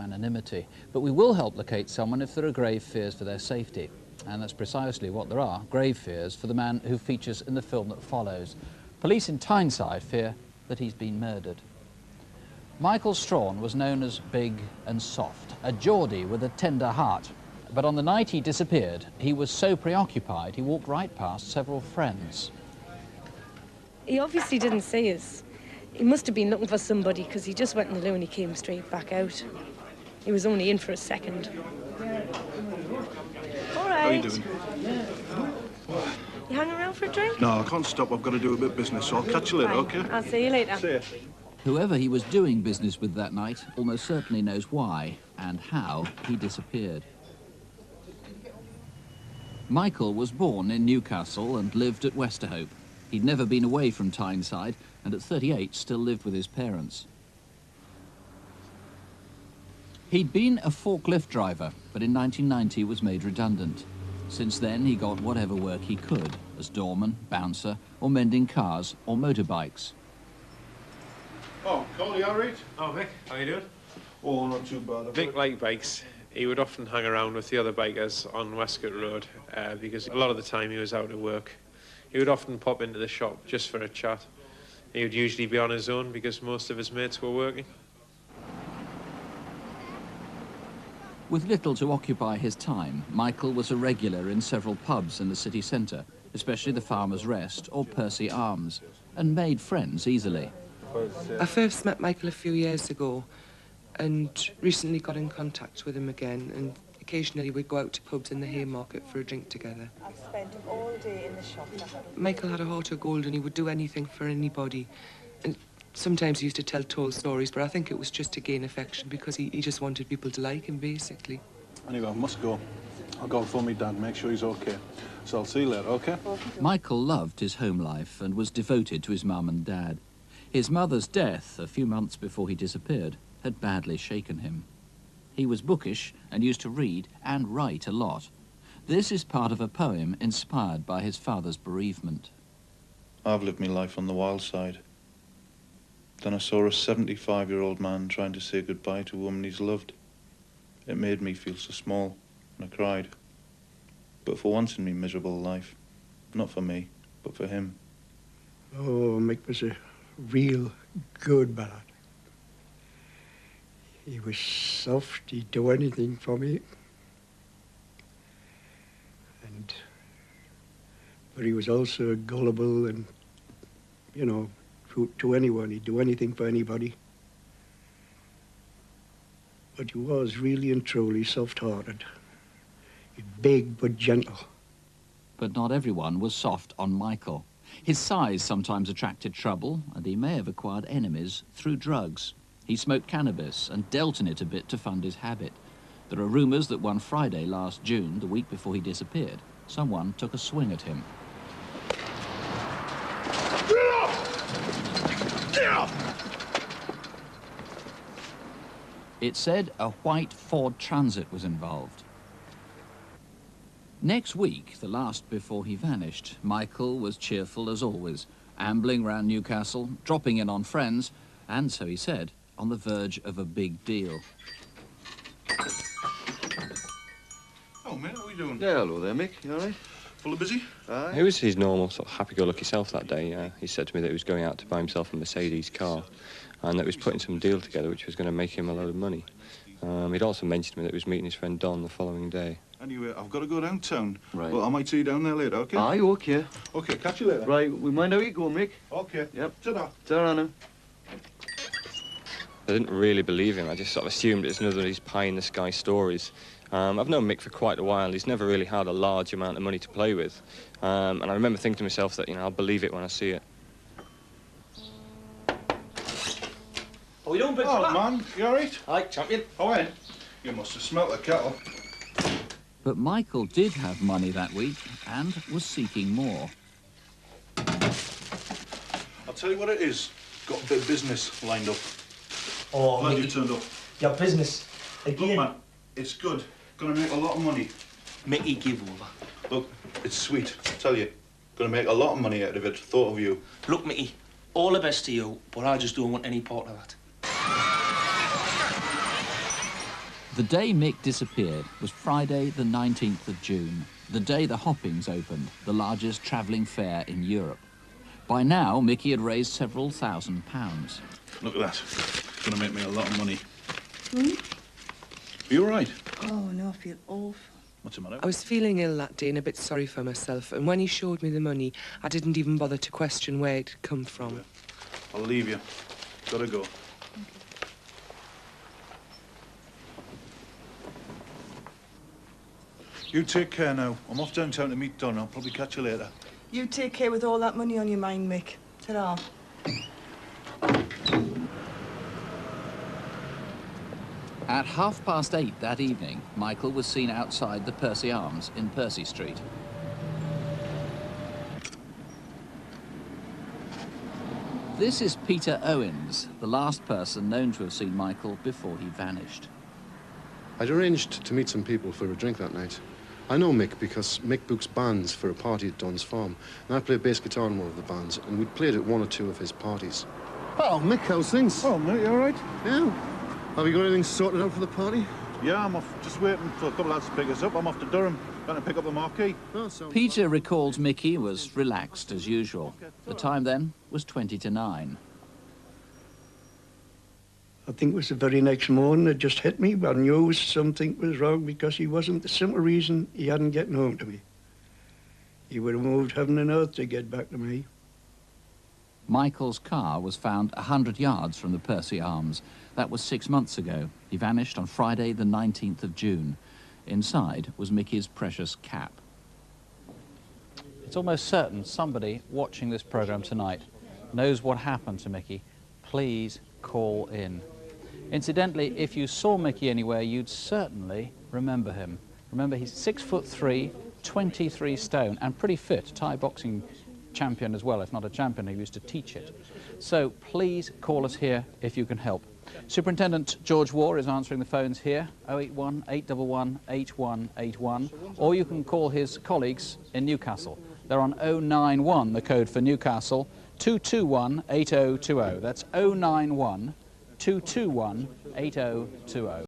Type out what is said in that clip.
anonymity, but we will help locate someone if there are grave fears for their safety. And that's precisely what there are, grave fears for the man who features in the film that follows. Police in Tyneside fear that he's been murdered. Michael Straughan was known as big and soft, a Geordie with a tender heart. But on the night he disappeared, he was so preoccupied he walked right past several friends. He obviously didn't see us. He must have been looking for somebody because he just went in the loo and he came straight back out. He was only in for a second. All right. How are you doing? You hang around for a drink? No, I can't stop. I've got to do a bit of business, so I'll catch you later, Fine. OK? I'll see you later. See ya. Whoever he was doing business with that night almost certainly knows why and how he disappeared. Michael was born in Newcastle and lived at Westerhope. He'd never been away from Tyneside and at 38 still lived with his parents. He'd been a forklift driver, but in 1990 was made redundant. Since then, he got whatever work he could, as doorman, bouncer, or mending cars or motorbikes. Oh, Coley, all right? Oh, Mick, how you doing? Oh, not too bad. Mick liked bikes. He would often hang around with the other bikers on Westcott Road because a lot of the time he was out at work. He would often pop into the shop just for a chat. He would usually be on his own because most of his mates were working. With little to occupy his time, Michael was a regular in several pubs in the city centre, especially the Farmer's Rest or Percy Arms, and made friends easily. I first met Michael a few years ago and recently got in contact with him again, and occasionally we'd go out to pubs in the Haymarket for a drink together. I've spent all day in the shop. Michael had a heart of gold and he would do anything for anybody. And sometimes he used to tell tall stories, but I think it was just to gain affection because he just wanted people to like him, basically. Anyway, I must go. I'll go phone me dad, make sure he's OK. So I'll see you later, OK? Michael loved his home life and was devoted to his mum and dad. His mother's death, a few months before he disappeared, had badly shaken him. He was bookish and used to read and write a lot. This is part of a poem inspired by his father's bereavement. I've lived my life on the wild side. Then I saw a 75-year-old man trying to say goodbye to a woman he's loved. It made me feel so small, and I cried. But for once in my miserable life, not for me, but for him. Oh, Mick was a real good lad. He was soft, he'd do anything for me. But he was also gullible and, you know, to anyone. He'd do anything for anybody. But he was really and truly soft-hearted. Big but gentle. But not everyone was soft on Michael. His size sometimes attracted trouble, and he may have acquired enemies through drugs. He smoked cannabis and dealt in it a bit to fund his habit. There are rumours that one Friday last June, the week before he disappeared, someone took a swing at him. It said a white Ford Transit was involved. Next week, the last before he vanished, Michael was cheerful as always, ambling round Newcastle, dropping in on friends, and, so he said, on the verge of a big deal. Oh, mate, how are you doing? Yeah, hello there, Mick. You all right? Full of busy? Aye. He was his normal sort of happy-go-lucky self that day. He said to me that he was going out to buy himself a Mercedes car and that he was putting some deal together which was going to make him a load of money. He'd also mentioned to me that he was meeting his friend Don the following day. Anyway, I've got to go downtown. Right. Well, I might see you down there later, OK? Aye, OK. OK, catch you later. Right, we mind how you go, Mick. OK. Yep. Ta-da. Ta-ra now. I didn't really believe him. I just sort of assumed it's another of these pie-in-the-sky stories. I've known Mick for quite a while. He's never really had a large amount of money to play with. And I remember thinking to myself that, you know, I'll believe it when I see it. How we doing, big Oh, fella? man, you all right? Aye, champion. Oh, in. You must have smelt the kettle. But Michael did have money that week and was seeking more. I'll tell you what it is. Got a bit of business lined up. Oh, Glad you Mickey, turned up. your business. Again. Look, man, it's good. Gonna make a lot of money. Mickey, give over. Look, it's sweet, I tell you. Gonna make a lot of money out of it. Thought of you. Look, Mickey, all the best to you, but I just don't want any part of that. The day Mick disappeared was Friday the 19th of June, the day the Hoppings opened, the largest travelling fair in Europe. By now, Mickey had raised several £1,000s. Look at that. It's going to make me a lot of money. Hmm? Are you all right? Oh, no, I feel awful. What's the matter? I was feeling ill that day and a bit sorry for myself, and when he showed me the money, I didn't even bother to question where it'd come from. I'll leave you. Gotta go. You take care now. I'm off downtown to meet Don. I'll probably catch you later. You take care with all that money on your mind, Mick. Ta-ra. At 8:30 that evening, Michael was seen outside the Percy Arms in Percy Street. This is Peter Owens, the last person known to have seen Michael before he vanished. I'd arranged to meet some people for a drink that night. I know Mick because Mick books bands for a party at Don's farm, and I play bass guitar in one of the bands, and we'd played at one or two of his parties. Oh, Mick, how's things? Oh, mate, you all right? Yeah. Have you got anything sorted out for the party? Yeah, I'm off. Just waiting for a couple of lads to pick us up. I'm off to Durham. Going to pick up the marquee. Oh, so Peter recalls Mickey was relaxed as usual. The time then was 20 to 9. I think it was the very next morning it just hit me. I knew something was wrong because he wasn't the simple reason he hadn't gotten home to me. He would have moved heaven and earth to get back to me. Michael's car was found 100 yards from the Percy Arms. That was 6 months ago. He vanished on Friday the 19th of June. Inside was Mickey's precious cap. It's almost certain somebody watching this programme tonight knows what happened to Mickey. Please call in. Incidentally, if you saw Mickey anywhere, you'd certainly remember him. Remember, he's 6'3", 23 stone, and pretty fit. Thai boxing champion as well, if not a champion. He used to teach it. So please call us here if you can help. Superintendent George Waugh is answering the phones here, 081 811 8181, or you can call his colleagues in Newcastle. They're on 091, the code for Newcastle, 221 8020. That's 091 221 8020.